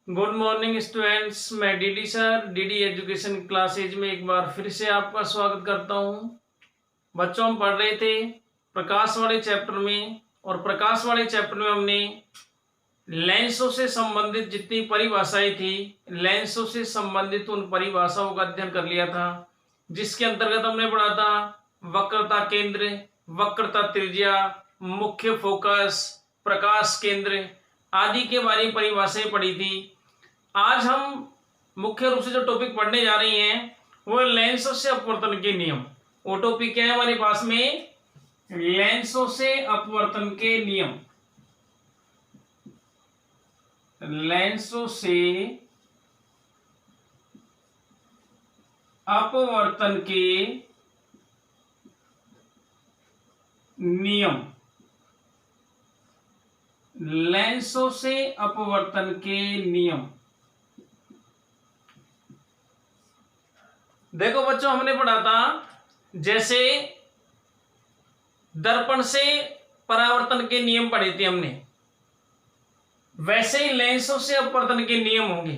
Good morning students. मैं DD sir DD education classes में एक बार फिर से आपका स्वागत करता हूं। बच्चों, हम पढ़ रहे थे प्रकाश वाले चैप्टर में, और प्रकाश वाले चैप्टर में हमने लेंसों से संबंधित जितनी परिभाषाएं थी, लेंसों से संबंधित उन परिभाषाओं का अध्ययन कर लिया था, जिसके अंतर्गत हमने पढ़ा था वक्रता केंद्र, वक्रता त्रिज्या, मुख्य फोकस, प्रकाश केंद्र आदि के बारे में परिभाषाएं पढ़ी थी। आज हम मुख्य रूप से जो टॉपिक पढ़ने जा रहे हैं वो लेंसों से अपवर्तन के नियम। वो टॉपिक क्या है हमारे पास में? लेंसों से अपवर्तन के नियम। लेंसों से अपवर्तन के नियम। लेंसों से अपवर्तन के नियम। देखो बच्चों, हमने पढ़ा था जैसे दर्पण से परावर्तन के नियम पढ़े थे हमने, वैसे ही लेंसों से अपवर्तन के नियम होंगे।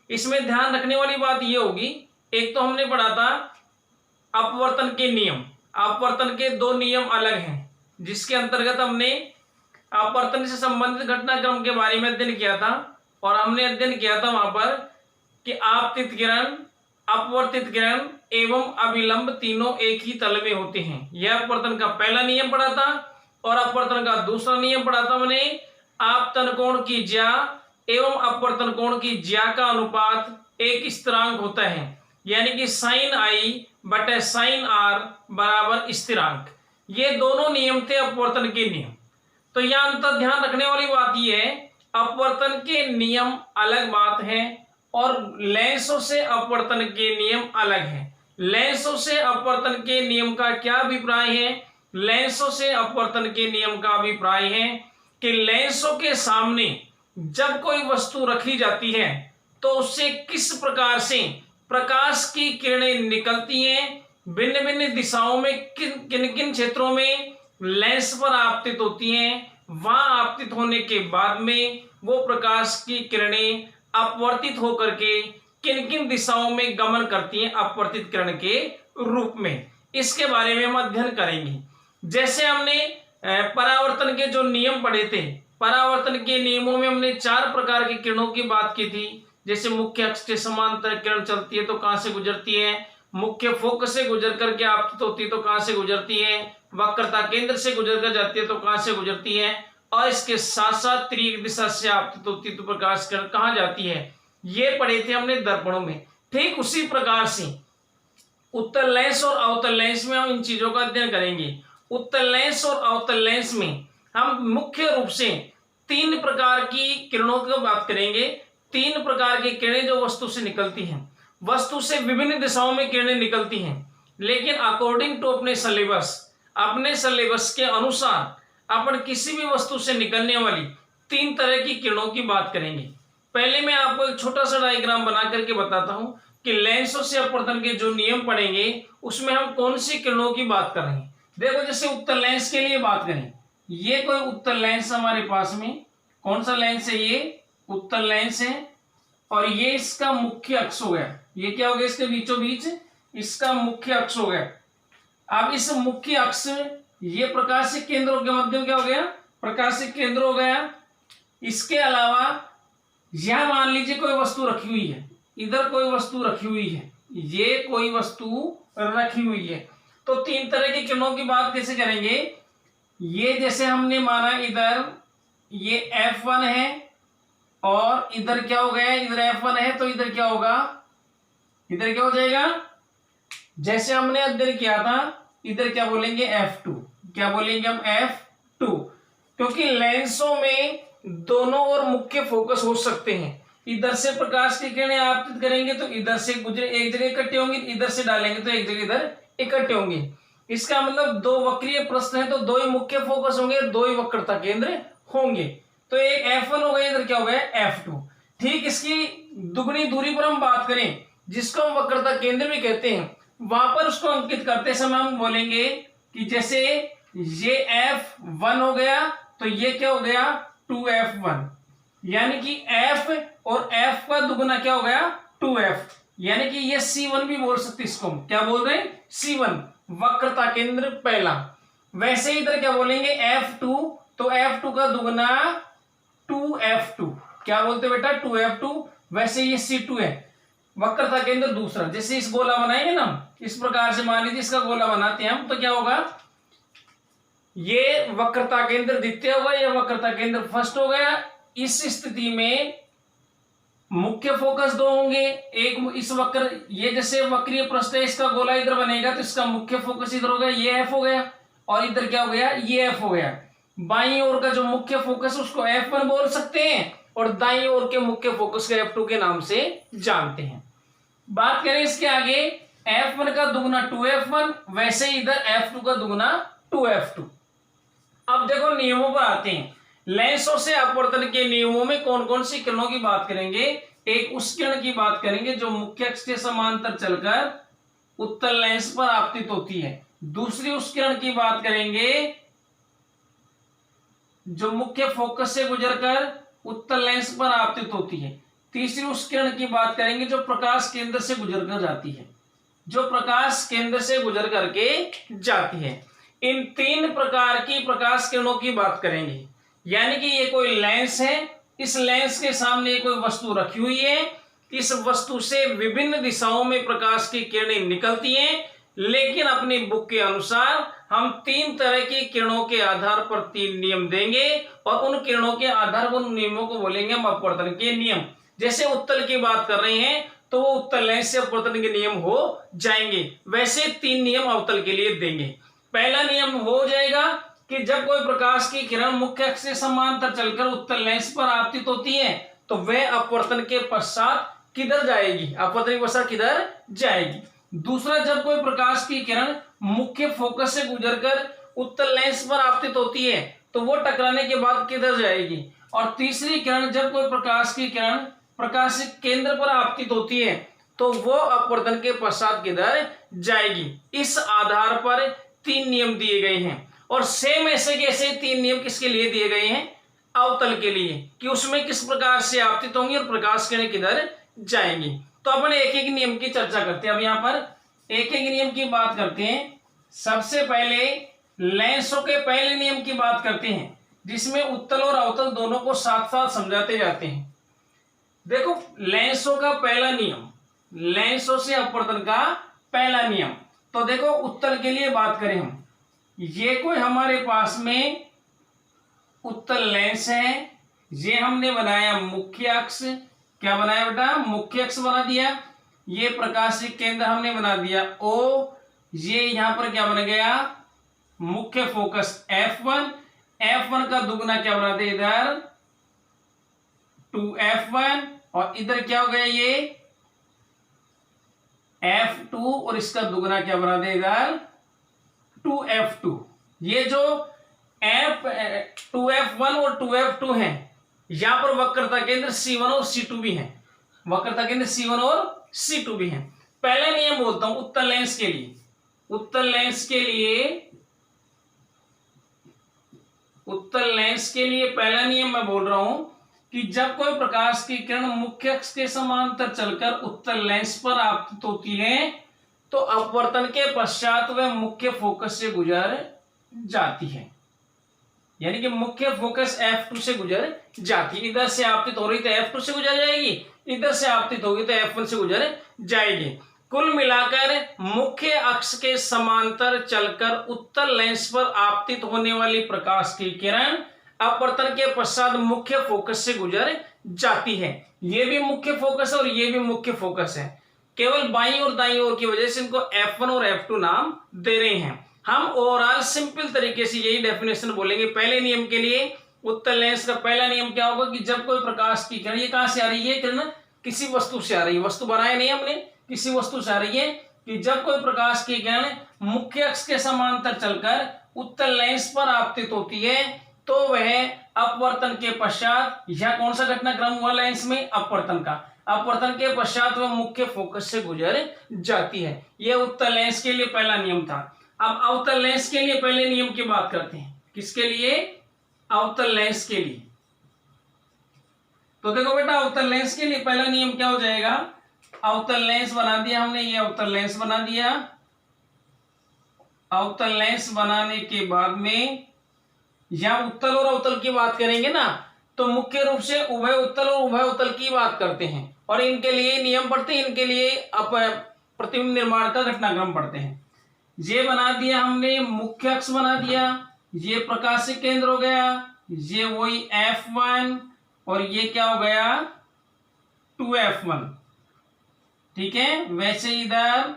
इसमें ध्यान रखने वाली बात यह होगी, एक तो हमने पढ़ा था अपवर्तन के नियम। अपवर्तन के दो नियम अलग हैं, जिसके अंतर्गत हमने अपवर्तन से संबंधित घटनाक्रम के बारे में अध्ययन किया था। और हमने अध्ययन किया था वहां पर कि आपतित किरण, अपवर्तित किरण एवं अभिलंब तीनों एक ही तल में होते हैं। यह अपवर्तन का पहला नियम पढ़ा था। और अपवर्तन का दूसरा नियम पढ़ा था मैंने, आपतन कोण की ज्या एवं अपवर्तन कोण की ज्या का अनुपात एक स्थिरांक होता है, यानी कि साइन आई बटे साइन आर बराबर स्थिरांक। ये दोनों नियम थे अपवर्तन के नियम। तो यहां अंतर ध्यान रखने वाली बात यह है, अपवर्तन के नियम अलग बात है और लेंसों से अपवर्तन के नियम अलग है। लेंसों से अपवर्तन के नियम का क्या अभिप्राय है? लेंसों से अपवर्तन के नियम का अभिप्राय है कि लेंसों के सामने जब कोई वस्तु रखी जाती है तो उससे किस प्रकार से प्रकाश की किरणें निकलती हैं, भिन्न भिन्न दिशाओं में किन किन क्षेत्रों में लेंस पर आपतित होती हैं, वहां आपतित होने के बाद में वो प्रकाश की किरणें अपवर्तित होकर के किन किन दिशाओं में गमन करती हैं अपवर्तित किरण के रूप में, इसके बारे में हम अध्ययन करेंगे। जैसे हमने परावर्तन के जो नियम पढ़े थे, परावर्तन के नियमों में हमने 4 प्रकार की किरणों की बात की थी। जैसे मुख्य अक्ष के समांतर किरण चलती है तो कहां से गुजरती है, मुख्य फोकस से गुजर करके आपतित होती है तो कहां से गुजरती है, वक्रता केंद्र से गुजर कर जाती है तो कहां से गुजरती है, और इसके साथ साथ तिर्यक दिशा से आपतित होती है तो प्रकाश किरण कहां जाती है। ये पढ़े थे हमने दर्पणों में। ठीक उसी प्रकार से उत्तल लेंस और अवतल लेंस में हम इन चीजों का अध्ययन करेंगे। उत्तल लेंस और अवतल लेंस में हम मुख्य रूप से 3 प्रकार की किरणों की बात करेंगे। 3 प्रकार की किरणें जो वस्तु से निकलती हैं। वस्तु से विभिन्न दिशाओं में किरणें निकलती हैं, लेकिन अकॉर्डिंग टू अपने सिलेबस के अनुसार अपन किसी भी वस्तु से निकलने वाली 3 तरह की किरणों की बात करेंगे। पहले मैं आपको एक छोटा सा डायग्राम बना करके बताता हूं कि लेंसों से अपवर्तन के जो नियम पढ़ेंगे उसमें हम कौन सी किरणों की बात कर रहे हैं। देखो, जैसे उत्तल लेंस के लिए बात करें, ये कोई उत्तल लेंस हमारे पास में, कौन सा लेंस है? ये उत्तल लेंस है और ये इसका मुख्य अक्ष हो गया। ये क्या हो गया? इसके बीचों बीच इसका मुख्य अक्ष हो गया। अब इस मुख्य अक्ष, ये प्रकाशिक केंद्रों के मध्य क्या हो गया? प्रकाशिक केंद्र हो गया। इसके अलावा यह मान लीजिए कोई वस्तु रखी हुई है, इधर कोई वस्तु रखी हुई है, ये कोई वस्तु रखी हुई है, तो 3 तरह की किरणों की बात कैसे करेंगे? ये जैसे हमने माना इधर ये F1 है और इधर क्या हो गया? इधर F1 है तो इधर क्या होगा? इधर क्या हो जाएगा? जैसे हमने अध्ययन किया था, इधर क्या बोलेंगे? F2। क्या बोलेंगे हम? F2। क्योंकि लेंसों में दोनों ओर मुख्य फोकस हो सकते हैं। इधर से प्रकाश की किरणें आपतित करेंगे तो इधर से गुजरे एक जगह इकट्ठे होंगे, इधर से डालेंगे तो एक जगह इधर इकट्ठे होंगे। इसका मतलब 2 वक्रीय प्रश्न है तो 2 ही मुख्य फोकस होंगे, 2 ही वक्रता केंद्र होंगे। तो एक F1 हो गया, इधर क्या हो गया? F2। ठीक इसकी दुगनी दूरी पर हम बात करें, जिसको हम वक्रता केंद्र भी कहते हैं, वहां पर उसको अंकित करते समय हम बोलेंगे कि जैसे ये F1 हो गया तो ये क्या हो गया? 2F1। यानी कि f और f का दुगना क्या हो गया 2f, यानी कि ये C1 भी बोल सकते इसको हम क्या बोल रहे हैं C1, वक्रता केंद्र पहला। वैसे इधर क्या बोलेंगे F2, तो F2 का दुगना 2F2, क्या बोलते बेटा 2F2। वैसे ये C2 है, वक्रता केंद्र दूसरा। जैसे इस गोला बनाएंगे ना इस प्रकार से, मान लीजिए इसका गोला बनाते हैं हम, तो क्या होगा ये वक्रता केंद्र द्वितीय होगा, ये वक्रता केंद्र फर्स्ट हो गया। इस स्थिति में मुख्य फोकस दो होंगे, एक इस वक्र, ये जैसे वक्रीय पृष्ठ है इसका गोला इधर बनेगा तो इसका मुख्य फोकस इधर हो गया, ये एफ हो गया, और इधर क्या हो गया ये एफ हो गया। बाईं ओर का जो मुख्य फोकस उसको F1 बोल सकते हैं, और दाईं ओर के मुख्य फोकस को F2 के नाम से जानते हैं। बात करें इसके आगे, F1 का दुगना 2F1, वैसे इधर F2 का दुगना 2F2। अब देखो नियमों पर आते हैं। लेंसों से अपवर्तन के नियमों में कौन कौन सी किरणों की बात करेंगे। एक उस किरण की बात करेंगे जो मुख्य अक्ष के समांतर चलकर उत्तल लेंस पर आपतित होती है। दूसरी उस किरण की बात करेंगे जो मुख्य फोकस से गुजरकर उत्तल लेंस पर आपतित होती है। तीसरी उस किरण की बात करेंगे जो प्रकाश केंद्र से गुजरकर जाती है, जो प्रकाश केंद्र से गुजर करके जाती है। इन तीन प्रकार की प्रकाश किरणों की बात करेंगे। यानी कि ये कोई लेंस है, इस लेंस के सामने कोई वस्तु रखी हुई है, इस वस्तु से विभिन्न दिशाओं में प्रकाश की किरणें निकलती हैं, लेकिन अपनी बुक के अनुसार हम तीन तरह की किरणों के आधार पर तीन नियम देंगे, और उन किरणों के आधार पर उन नियमों को बोलेंगे हम अपवर्तन के नियम। जैसे उत्तल की बात कर रहे हैं तो वो उत्तल लेंस से अपवर्तन के नियम हो जाएंगे, वैसे तीन नियम अवतल के लिए देंगे। पहला नियम हो जाएगा कि जब कोई प्रकाश की किरण मुख्य अक्ष से समांतर चलकर उत्तल लेंस पर आपतित होती है तो वह अपवर्तन के पश्चात किधर जाएगी, अपवर्तन के पश्चात किधर जाएगी। दूसरा, जब कोई प्रकाश की किरण मुख्य फोकस से गुजरकर उत्तल लेंस पर आपतित होती है तो वो टकराने के बाद किधर जाएगी। और तीसरी किरण, जब कोई प्रकाश की किरण प्रकाश केंद्र पर आपतित होती है तो वो अपवर्तन के पश्चात किधर जाएगी। इस आधार पर तीन नियम दिए गए हैं, और सेम ऐसे के ऐसे तीन नियम किसके लिए दिए गए हैं, अवतल के लिए, कि उसमें किस प्रकार से आपतित होंगी और प्रकाश किरणें किधर जाएंगी। तो अपन एक एक नियम की चर्चा करते हैं। अब यहाँ पर एक एक नियम की बात करते हैं। सबसे पहले लेंसों के पहले नियम की बात करते हैं, जिसमें उत्तल और अवतल दोनों को साथ साथ समझाते जाते हैं। देखो लेंसों का पहला नियम, लेंसों से अपवर्तन का पहला नियम। तो देखो उत्तल के लिए बात करें हम, ये कोई हमारे पास में उत्तल लेंस है, ये हमने बनाया मुख्य अक्ष, क्या बनाया बेटा मुख्य अक्ष बना दिया। ये प्रकाशिक केंद्र हमने बना दिया O, ये यहां पर क्या बन गया मुख्य फोकस F1, F1 का दुगना क्या बना दे इधर 2F1, और इधर क्या हो गया ये F2, और इसका दुगना क्या बना दे इधर 2F2। ये जो F2F1 और 2F2 है, यहां पर वक्रता केंद्र C1 और C2 भी है, वक्रता केंद्र C1 और C2 भी है। पहला नियम बोलता हूं उत्तल लेंस के लिए। उत्तल लेंस के लिए, उत्तल लेंस के लिए पहला नियम मैं बोल रहा हूं कि जब कोई प्रकाश की किरण मुख्य अक्ष के समांतर चलकर उत्तल लेंस पर आपतित होती है तो अपवर्तन के पश्चात वह मुख्य फोकस से गुजर जाती है। यानी कि मुख्य फोकस F2 से गुजर जाती है। इधर से आपतित हो रही तो F2 से गुजर जाएगी, इधर से आपतित होगी तो F1 से गुजर जाएगी। कुल मिलाकर मुख्य अक्ष के समांतर चलकर उत्तल लेंस पर आपतित होने वाली प्रकाश की किरण अपवर्तन के पश्चात मुख्य फोकस से गुजर जाती है। ये भी मुख्य फोकस है और ये भी मुख्य फोकस है, केवल बाईं और दाईं ओर की वजह से इनको F1 और F2 नाम दे रहे हैं। हम ओवरऑल सिंपल तरीके से यही डेफिनेशन बोलेंगे पहले नियम के लिए। उत्तल लेंस का पहला नियम क्या होगा कि जब कोई प्रकाश की किरण, ये कहां से आ रही है किरण, किसी वस्तु से आ रही है, वस्तु बनाया नहीं हमने, किसी वस्तु से आ रही है, कि जब कोई प्रकाश की किरण मुख्य अक्ष के समांतर चलकर उत्तल लेंस पर आपतित होती है तो वह अपवर्तन के पश्चात, यह कौन सा घटनाक्रम हुआ लेंस में, अपवर्तन का, अपवर्तन के पश्चात वह मुख्य फोकस से गुजर जाती है। यह उत्तल लेंस के लिए पहला नियम था। अब अवतल लेंस के लिए पहले नियम की बात करते हैं। किसके लिए, अवतल लेंस के लिए। तो देखो बेटा अवतल लेंस के लिए पहला नियम क्या हो जाएगा, अवतल लेंस बना दिया हमने, ये अवतल लेंस बना दिया। अवतल लेंस बनाने के बाद में यहां उत्तल और अवतल की बात करेंगे ना, तो मुख्य रूप से उभय उत्तल और उभय उत्तल की बात करते हैं और इनके लिए नियम पढ़ते हैं, इनके लिए प्रतिबिंब निर्माण का घटनाक्रम पढ़ते हैं। ये बना दिया हमने, मुख्य अक्ष बना दिया, ये प्रकाशिक केंद्र हो गया, ये वही F1 और ये क्या हो गया 2F1, ठीक है। वैसे इधर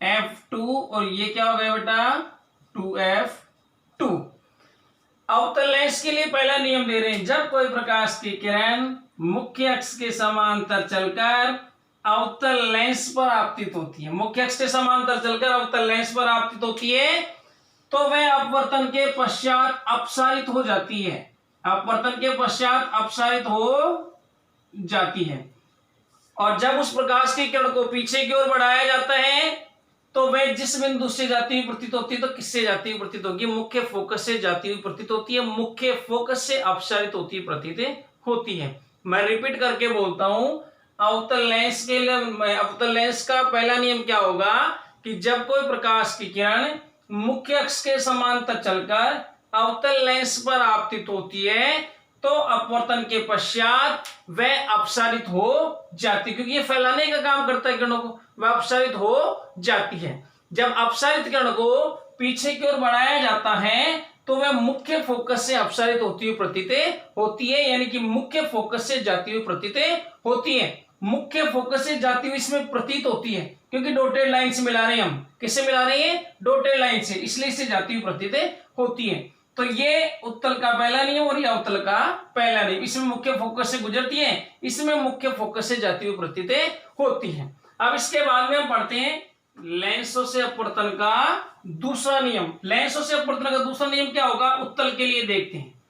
F2 और ये क्या हो गया बेटा 2F2। अवतल लेंस के लिए पहला नियम दे रहे हैं, जब कोई प्रकाश की किरण मुख्य अक्ष के समांतर चलकर अवतल लेंस पर आपतित होती है, मुख्य अक्ष के समांतर चलकर अवतल लेंस पर आपतित होती है, तो वह अपवर्तन के पश्चात अपसारित हो जाती है, अपवर्तन के पश्चात अपसारित हो जाती है। और जब उस प्रकाश की किरण को पीछे की ओर बढ़ाया जाता है तो वह जिस बिंदु से जाती हुई प्रतीत होती है, तो किससे जाती हुई प्रतीत होगी, मुख्य फोकस से जाती हुई प्रतीत होती है, मुख्य फोकस से अपसारित होती हुई प्रतीत होती है। मैं रिपीट करके बोलता हूं, अवतल लेंस के लिए अवतल लेंस का पहला नियम क्या होगा कि जब कोई प्रकाश की किरण मुख्य अक्ष के समांतर चलकर अवतल लेंस पर आपतित होती है तो अपवर्तन के पश्चात वह अपसारित हो जाती है, क्योंकि ये फैलाने का काम करता है किरणों को, वह अपसारित हो जाती है। जब अपसारित किरण को पीछे की ओर बढ़ाया जाता है तो वह मुख्य फोकस से अपसारित होती हुई प्रतीत होती है, यानी कि मुख्य फोकस से जाती हुई प्रतीत होती है। मुख्य फोकस से जाती हुई इसमें प्रतीत होती है क्योंकि डॉटेड लाइन से मिला रहे हैं हम, किससे मिला रहे हैं, डॉटेड लाइन से, इसलिए इससे जाती हुई प्रतीत होती है। तो ये उत्तल का पहला नियम और ये अवतल का पहला नियम, इसमें मुख्य फोकस से गुजरती है, इसमें मुख्य फोकस से जाती हुई प्रतीत होती है। अब इसके बाद में हम पढ़ते हैं लेंसों से अपवर्तन का दूसरा नियम। लेंसों से अपवर्तन का दूसरा नियम क्या होगा, उत्तल के लिए देखते हैं।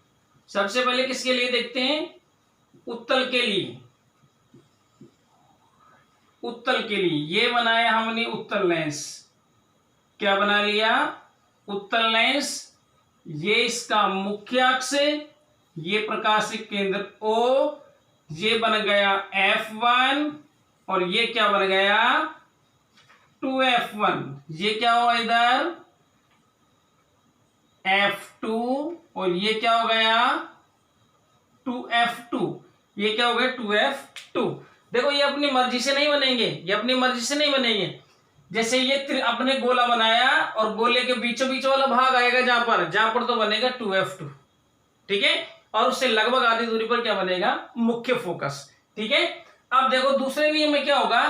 सबसे पहले किसके लिए देखते हैं, उत्तल के लिए। उत्तल के लिए ये बनाया हमने उत्तल लेंस, क्या बना लिया, उत्तल लेंस। ये इसका मुख्य अक्ष, ये प्रकाशिक केंद्र O, ये बन गया F1 और ये क्या बन गया 2F1। ये क्या हुआ इधर F2 और ये क्या हो गया 2F2, ये क्या हो गया 2F2। देखो ये अपनी मर्जी से नहीं बनेंगे, ये अपनी मर्जी से नहीं बनेंगे। जैसे ये अपने गोला बनाया और गोले के बीचों बीच वाला भाग आएगा जहां पर तो बनेगा 2F2, ठीक है। और उससे लगभग आधी दूरी पर क्या बनेगा, मुख्य फोकस, ठीक है। अब देखो दूसरे नियम में क्या होगा,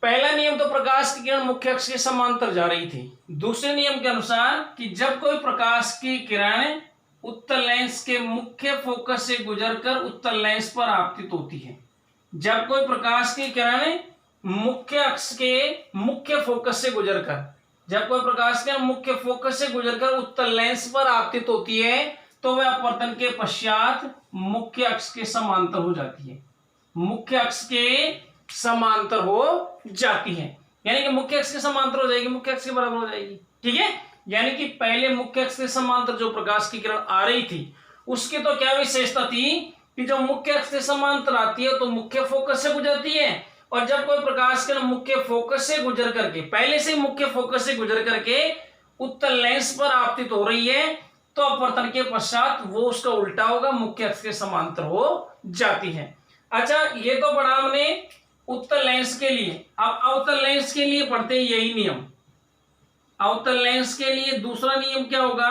पहला नियम तो प्रकाश की किरण मुख्य अक्ष के समांतर जा रही थी। दूसरे नियम के अनुसार कि जब कोई प्रकाश की किरण उत्तल लेंस के मुख्य फोकस से गुजरकर उत्तल लेंस पर आपतित होती है, जब कोई प्रकाश की किरण मुख्य अक्ष के मुख्य फोकस से गुजरकर, जब कोई प्रकाश के मुख्य फोकस से गुजरकर उत्तल लेंस पर आपतित होती है तो वह अपवर्तन के पश्चात मुख्य अक्ष के समांतर हो जाती है, मुख्य अक्ष के समांतर हो जाती है, यानी कि मुख्य अक्ष के समांतर हो जाएगी, मुख्य अक्ष के बराबर हो जाएगी, ठीक है। यानी कि पहले मुख्य अक्ष के समांतर जो प्रकाश की किरण आ रही थी उसकी तो क्या विशेषता थी कि जो मुख्य अक्ष के समांतर आती है तो मुख्य फोकस से गुजरती है, और जब कोई प्रकाश किरण मुख्य फोकस से गुजर करके, पहले से मुख्य फोकस से गुजर करके उत्तल लेंस पर आपतित हो रही है तो अपवर्तन के पश्चात वो उसका उल्टा होगा, मुख्य अक्ष के समांतर हो जाती है। अच्छा ये तो पढ़ा हमने उत्तल लेंस के लिए। अब अवतल लेंस के लिए पढ़ते हैं यही नियम। अवतल लेंस के लिए दूसरा नियम क्या होगा,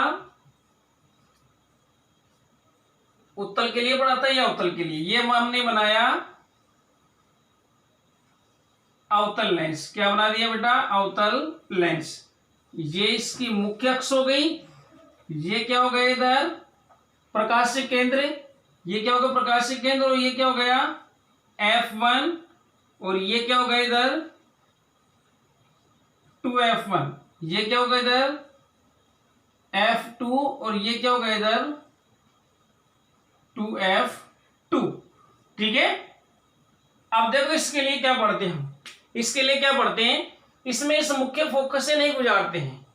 उत्तल के लिए पढ़ाता है या अवतल के लिए, ये हमने बनाया अवतल लेंस। क्या बना दिया बेटा, अवतल लेंस। ये इसकी मुख्य अक्ष हो गई, ये क्या हो गया इधर प्रकाशिक केंद्र, ये क्या हो गया प्रकाशिक केंद्र, और ये क्या हो गया F1 और ये क्या हो गया इधर 2F1, ये क्या हो गया इधर F2 और ये क्या हो गया इधर 2F2, ठीक है। अब देखो इसके लिए क्या पढ़ते हैं हम, इसके लिए क्या पढ़ते हैं, इसमें इस मुख्य फोकस से नहीं गुजारते हैं,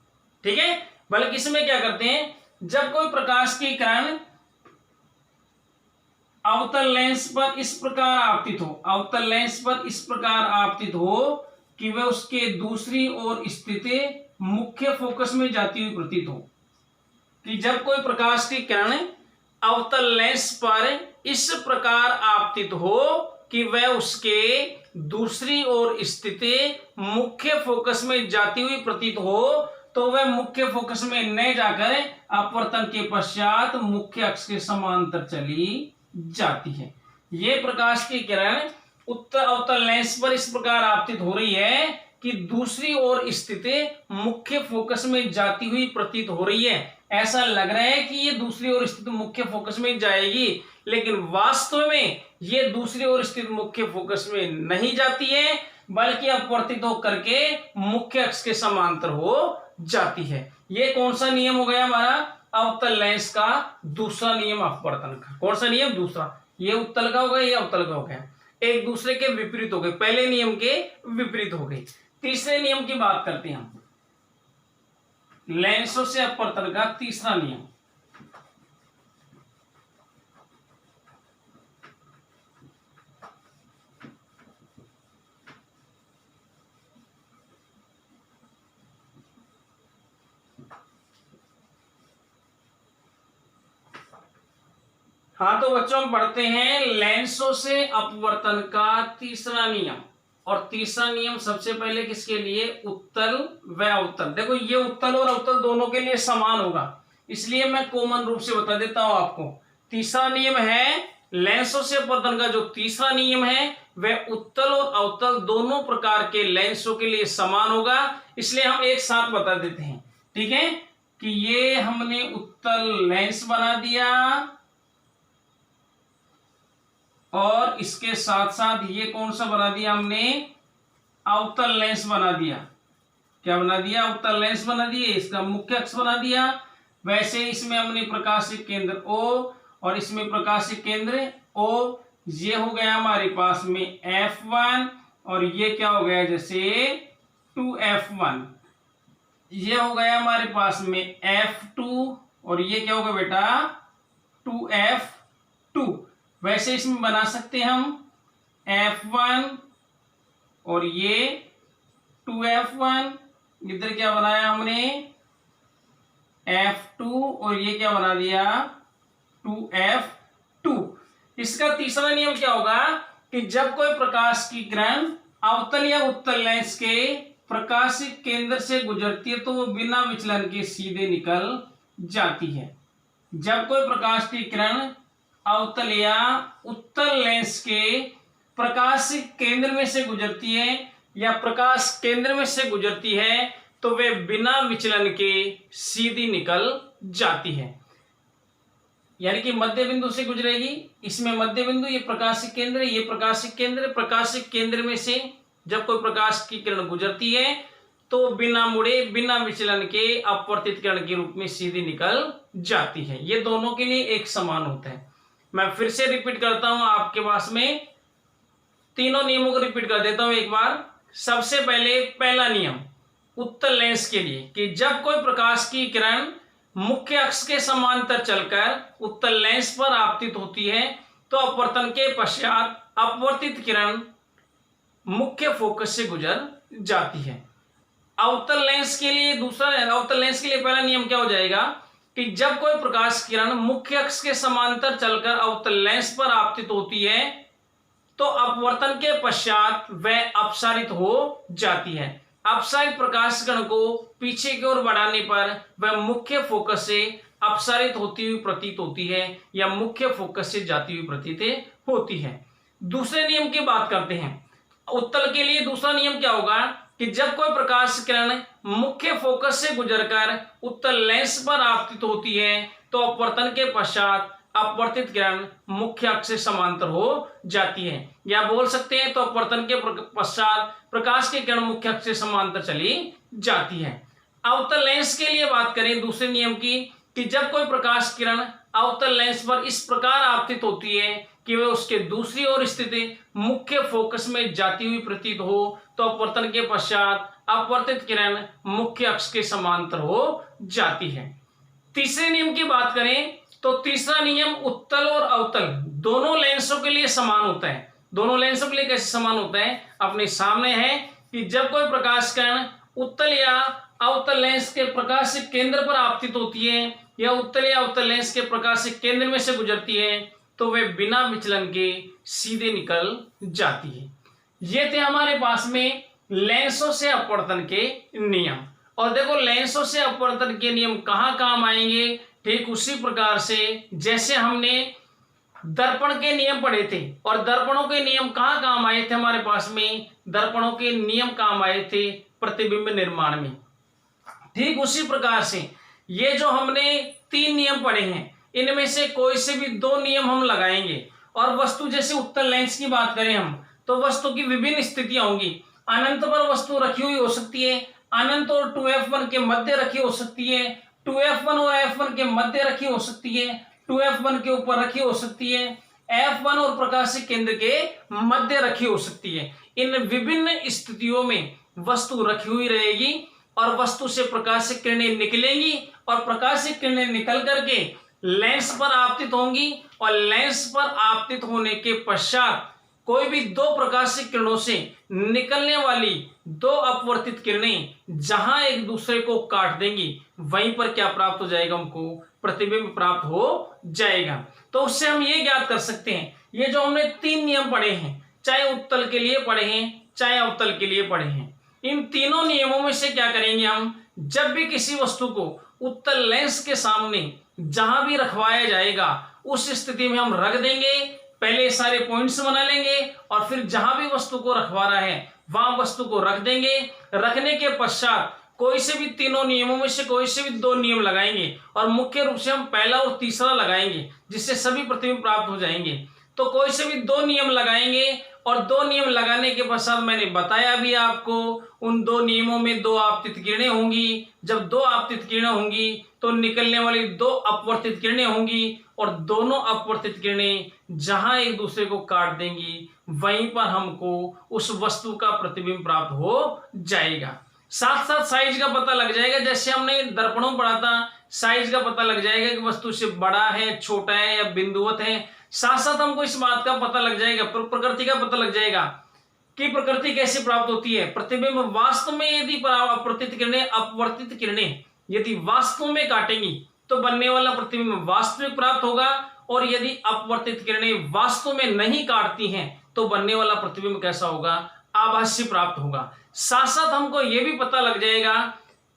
ठीक है, बल्कि इसमें क्या करते हैं, जब कोई प्रकाश की किरण अवतल लेंस पर इस प्रकार आपतित हो, अवतल लेंस पर इस प्रकार आपतित हो कि वह उसके दूसरी ओर स्थित मुख्य फोकस में जाती हुई प्रतीत हो। कि जब कोई प्रकाश की किरण अवतल लेंस पर इस प्रकार आपतित हो कि वह उसके दूसरी ओर स्थित मुख्य फोकस में जाती हुई प्रतीत हो, तो वह मुख्य फोकस में न जाकर अपवर्तन के पश्चात मुख्य अक्ष के समांतर चली जाती है। ये प्रकाश की किरण उत्तर अवतल लेंस पर इस प्रकार आपतित हो रही है कि दूसरी ओर स्थित मुख्य फोकस में जाती हुई प्रतीत हो रही है। ऐसा लग रहा है कि ये दूसरी ओर स्थित मुख्य फोकस में जाएगी, लेकिन वास्तव में ये दूसरी ओर स्थित मुख्य फोकस में नहीं जाती है, बल्कि अपवर्तित होकर के मुख्य अक्ष के समांतर हो जाती है। ये कौन सा नियम हो गया हमारा? अवतल लेंस का दूसरा नियम अपवर्तन का। कौन सा नियम? दूसरा। ये उत्तल का हो गया, ये अवतल का हो गया, एक दूसरे के विपरीत हो गए, पहले नियम के विपरीत हो गए। तीसरे नियम की बात करते हैं हम, लेंसों से अपवर्तन का तीसरा नियम। हाँ तो बच्चों हम पढ़ते हैं लेंसों से अपवर्तन का तीसरा नियम। और तीसरा नियम सबसे पहले किसके लिए? उत्तल व अवतल। देखो ये उत्तल और अवतल दोनों के लिए समान होगा, इसलिए मैं कॉमन रूप से बता देता हूं आपको। तीसरा नियम है लेंसों से अपवर्तन का जो तीसरा नियम है वह उत्तल और अवतल दोनों प्रकार के लेंसों के लिए समान होगा, इसलिए हम एक साथ बता देते हैं। ठीक है कि ये हमने उत्तल लेंस बना दिया और इसके साथ साथ ये कौन सा बना दिया हमने? अवतल लेंस बना दिया। क्या बना दिया? अवतल लेंस बना दिए, इसका मुख्य अक्ष बना दिया। वैसे इसमें हमने प्रकाशिक केंद्र O और इसमें प्रकाशिक केंद्र O, ये हो गया हमारे पास में F1 और ये क्या हो गया? जैसे 2F1। ये हो गया हमारे पास में F2 और ये क्या होगा बेटा? 2F2। वैसे इसमें बना सकते हैं हम F1 और ये 2F1। इधर क्या बनाया हमने? F2 और ये क्या बना दिया? 2F2। इसका तीसरा नियम क्या होगा कि जब कोई प्रकाश की किरण अवतल या उत्तल लेंस के प्रकाशिक केंद्र से गुजरती है तो वो बिना विचलन के सीधे निकल जाती है। जब कोई प्रकाश की किरण अवतल या उत्तल लेंस के प्रकाशिक केंद्र में से गुजरती है या प्रकाश केंद्र में से गुजरती है तो वे बिना विचलन के सीधी निकल जाती है, यानी कि मध्य बिंदु से गुजरेगी। इसमें मध्य बिंदु ये प्रकाशिक केंद्र, ये प्रकाशिक केंद्र, प्रकाशिक केंद्र में से जब कोई प्रकाश की किरण गुजरती है तो बिना मुड़े बिना विचलन के अपवर्तित किरण के रूप में सीधी निकल जाती है। ये दोनों के लिए एक समान होता है। मैं फिर से रिपीट करता हूं, आपके पास में तीनों नियमों को रिपीट कर देता हूं एक बार। सबसे पहले पहला नियम उत्तल लेंस के लिए कि जब कोई प्रकाश की किरण मुख्य अक्ष के समांतर चलकर उत्तल लेंस पर आपतित होती है तो अपवर्तन के पश्चात अपवर्तित किरण मुख्य फोकस से गुजर जाती है। अवतल लेंस के लिए अवतल लेंस के लिए पहला नियम क्या हो जाएगा कि जब कोई प्रकाश किरण मुख्य अक्ष के समांतर चलकर अवतल लेंस पर आपतित होती है तो अपवर्तन के पश्चात वह अपसारित हो जाती है। अपसारित प्रकाश कण को पीछे की ओर बढ़ाने पर वह मुख्य फोकस से अपसारित होती हुई प्रतीत होती है या मुख्य फोकस से जाती हुई प्रतीत होती है। दूसरे नियम की बात करते हैं। उत्तल के लिए दूसरा नियम क्या होगा कि जब कोई प्रकाश किरण मुख्य फोकस से गुजरकर उत्तल लेंस पर आपतित होती है तो अपवर्तन के पश्चात अपवर्तित किरण मुख्य अक्ष से समांतर हो जाती है, या बोल सकते हैं तो अपवर्तन के पश्चात प्रकाश की किरण मुख्य अक्ष से समांतर चली जाती है। अवतल लेंस के लिए बात करें दूसरे नियम की कि जब कोई प्रकाश किरण अवतल लेंस पर इस प्रकार आपतित होती है कि वह उसके दूसरी ओर स्थित मुख्य फोकस में जाती हुई प्रतीत हो तो अपवर्तन के पश्चात अपवर्तित किरण मुख्य अक्ष के समांतर हो जाती है। तीसरे नियम की बात करें तो तीसरा नियम उत्तल और अवतल दोनों लेंसों के लिए समान होता है। दोनों लेंसों के लिए कैसे समान होता है, अपने सामने है कि जब कोई प्रकाश किरण उत्तल या अवतल लेंस के प्रकाश से केंद्र पर आपतित होती है या उत्तल या अवतल लेंस के प्रकाश से केंद्र में से गुजरती है तो वे बिना विचलन के सीधे निकल जाती है। ये थे हमारे पास में लेंसों से अपवर्तन के नियम। और देखो लेंसों से अपवर्तन के नियम कहाँ काम आएंगे, ठीक उसी प्रकार से जैसे हमने दर्पण के नियम पढ़े थे। और दर्पणों के नियम कहाँ काम आए थे हमारे पास में, दर्पणों के नियम काम आए थे प्रतिबिंब निर्माण में। ठीक उसी प्रकार से ये जो हमने 3 नियम पढ़े हैं इनमें से कोई से भी 2 नियम हम लगाएंगे। और वस्तु जैसे उत्तल लेंस की बात करें हम तो वस्तु की विभिन्न स्थितियां होंगी। अनंत पर वस्तु रखी हुई हो सकती है, अनंत और 2f1 के मध्य रखी हो सकती है, 2f1 और f1 के मध्य रखी हो सकती है, 2f1 के ऊपर रखी हो सकती है, f1 और प्रकाश केंद्र के मध्य रखी हो सकती है। इन विभिन्न स्थितियों में वस्तु रखी हुई रहेगी और वस्तु से प्रकाश से किरणें निकलेंगी और प्रकाश से किरणें निकल करके लेंस पर आपतित होंगी और लेंस पर आपतित होने के पश्चात कोई भी 2 प्रकाशिक किरणों से निकलने वाली 2 अपवर्तित किरणें जहां एक दूसरे को काट देंगी वहीं पर क्या प्राप्त हो जाएगा, हमको प्रतिबिंब प्राप्त हो जाएगा। तो उससे हम ये ज्ञात कर सकते हैं ये जो हमने 3 नियम पढ़े हैं, चाहे उत्तल के लिए पढ़े हैं चाहे अवतल के लिए पढ़े हैं, इन तीनों नियमों में से क्या करेंगे हम, जब भी किसी वस्तु को उत्तल लेंस के सामने जहां भी रखवाया जाएगा उस स्थिति में हम रख देंगे, पहले सारे पॉइंट्स बना लेंगे और फिर जहां भी वस्तु को रखवाना है वहां वस्तु को रख देंगे। रखने के पश्चात कोई से भी तीनों नियमों में से कोई से भी 2 नियम लगाएंगे और मुख्य रूप से हम पहला और तीसरा लगाएंगे जिससे सभी प्रतिबिंब प्राप्त हो जाएंगे। तो कोई से भी 2 नियम लगाएंगे और 2 नियम लगाने के पश्चात मैंने बताया भी आपको उन 2 नियमों में 2 आपतित किरणें होंगी। जब 2 आपतित किरणें होंगी तो निकलने वाली 2 अपवर्तित किरणें होंगी और दोनों अपवर्तित किरणें जहां एक दूसरे को काट देंगी वहीं पर हमको उस वस्तु का प्रतिबिंब प्राप्त हो जाएगा। साथ साथ साइज का पता लग जाएगा, जैसे हमने दर्पणों पढ़ा था साइज का पता लग जाएगा कि वस्तु से बड़ा है, छोटा है या बिंदुवत है। साथ साथ हमको इस बात का पता लग जाएगा, प्रकृति का पता लग जाएगा कि प्रकृति कैसे प्राप्त होती है। प्रतिबिंब वास्तव में यदि अपवर्तित किरणें अपवर्तित किरणें यदि वास्तव में काटेंगी तो बनने वाला प्रतिबिंब वास्तविक प्राप्त होगा और यदि अपवर्तित किरणें वास्तव में नहीं काटती हैं तो बनने वाला प्रतिबिंब कैसा होगा, आभासी प्राप्त होगा। साथ साथ हमको यह भी पता लग जाएगा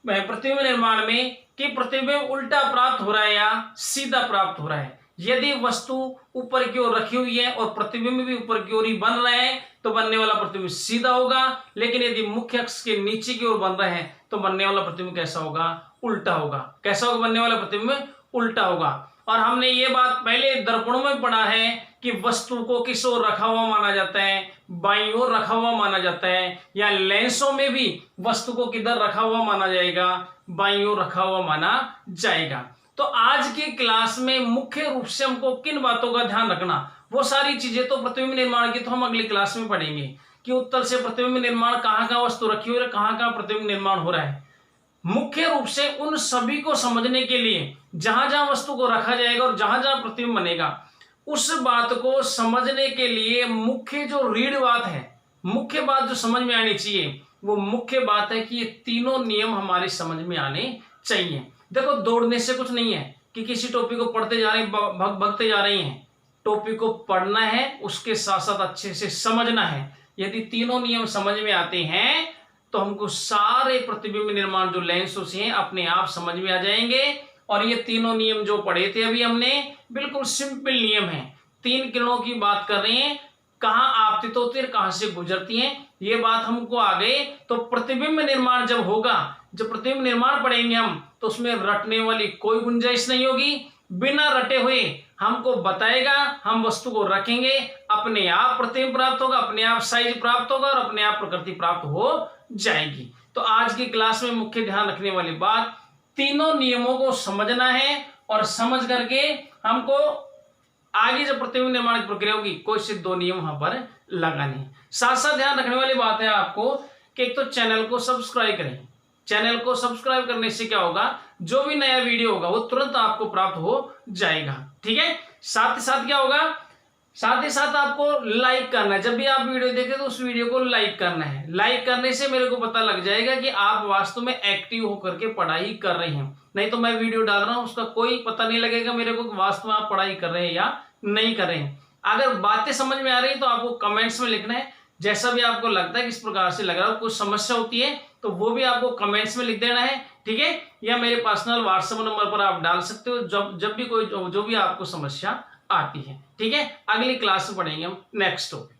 प्रतिबिंब निर्माण में कि प्रतिबिंब उल्टा प्राप्त हो रहा है या सीधा प्राप्त हो रहा है। यदि वस्तु ऊपर की ओर रखी हुई है और प्रतिबिंब भी ऊपर की ओर ही बन रहा है तो बनने वाला प्रतिबिंब सीधा होगा, लेकिन यदि मुख्य अक्ष के नीचे की ओर बन रहा है तो बनने वाला प्रतिबिंब कैसा होगा, उल्टा होगा। कैसा होगा, बनने वाला प्रतिबिंब उल्टा होगा। और हमने ये बात पहले दर्पणों में पढ़ा है कि वस्तु को किस ओर रखा हुआ माना जाता है, बाईं ओर रखा हुआ माना जाता है, या लेंसों में भी वस्तु को किधर रखा हुआ माना जाएगा, बाईं ओर रखा हुआ माना जाएगा। तो आज की क्लास में मुख्य रूप से हमको किन बातों का ध्यान रखना, वो सारी चीजें तो प्रतिबिंब निर्माण की तो हम अगली क्लास में पढ़ेंगे कि उत्तल से प्रतिबिंब निर्माण कहाँ कहाँ वस्तु रखी हुई है, कहाँ कहाँ प्रतिबिंब निर्माण हो रहा है। मुख्य रूप से उन सभी को समझने के लिए जहां जहां वस्तु को रखा जाएगा और जहां जहां प्रतिबिंब बनेगा उस बात को समझने के लिए मुख्य जो रीढ़ बात है, मुख्य बात जो समझ में आनी चाहिए वो मुख्य बात है कि ये तीनों नियम हमारे समझ में आने चाहिए। देखो दौड़ने से कुछ नहीं है कि किसी टॉपिक को पढ़ते जा रहे हैं, भगते जा रहे हैं। टॉपिक को पढ़ना है, उसके साथ साथ अच्छे से समझना है। यदि तीनों नियम समझ में आते हैं तो हमको सारे प्रतिबिंब निर्माण जो लेंसों से हैं अपने आप समझ में आ जाएंगे। और ये तीनों नियम जो पढ़े थे अभी हमने, बिल्कुल सिंपल नियम है। 3 किरणों की बात कर रहे हैं, कहाँ आपतित होती है, कहाँ से गुजरती हैं, ये बात हमको आ गई। तो प्रतिबिंब निर्माण जब होगा, जब प्रतिबिंब निर्माण पढ़ेंगे हम, तो उसमें रटने वाली कोई गुंजाइश नहीं होगी। बिना रटे हुए हमको बताएगा, हम वस्तु को रखेंगे, अपने आप प्रतिबिंब प्राप्त होगा, अपने आप साइज प्राप्त होगा और अपने आप प्रकृति प्राप्त हो जाएगी। तो आज की क्लास में मुख्य ध्यान रखने वाली बात, तीनों नियमों को समझना है और समझ करके हमको आगे जब प्रतिबिंब निर्माण की प्रक्रिया होगी कोई से 2 नियम वहां पर लगाने हैं। साथ साथ ध्यान रखने वाली बात है आपको कि एक तो चैनल को सब्सक्राइब करें, चैनल को सब्सक्राइब करने से क्या होगा, जो भी नया वीडियो होगा वो तुरंत आपको प्राप्त हो जाएगा। ठीक है, साथ ही साथ क्या होगा, साथ ही साथ आपको लाइक करना है। जब भी आप वीडियो देखें तो उस वीडियो को लाइक करना है। लाइक करने से मेरे को पता लग जाएगा कि आप वास्तव में एक्टिव होकर के पढ़ाई कर रहे हैं। नहीं तो मैं वीडियो डाल रहा हूं उसका कोई पता नहीं लगेगा मेरे को वास्तव में आप पढ़ाई कर रहे हैं या नहीं कर रहे हैं। अगर बातें समझ में आ रही है तो आपको कमेंट्स में लिखना है, जैसा भी आपको लगता है किस प्रकार से लग रहा है। कुछ समस्या होती है तो वो भी आपको कमेंट्स में लिख देना है। ठीक है, या मेरे पर्सनल व्हाट्सएप नंबर पर आप डाल सकते हो जब भी कोई जो भी आपको समस्या आती है। ठीक है, अगली क्लास में पढ़ेंगे हम नेक्स्ट टॉपिक।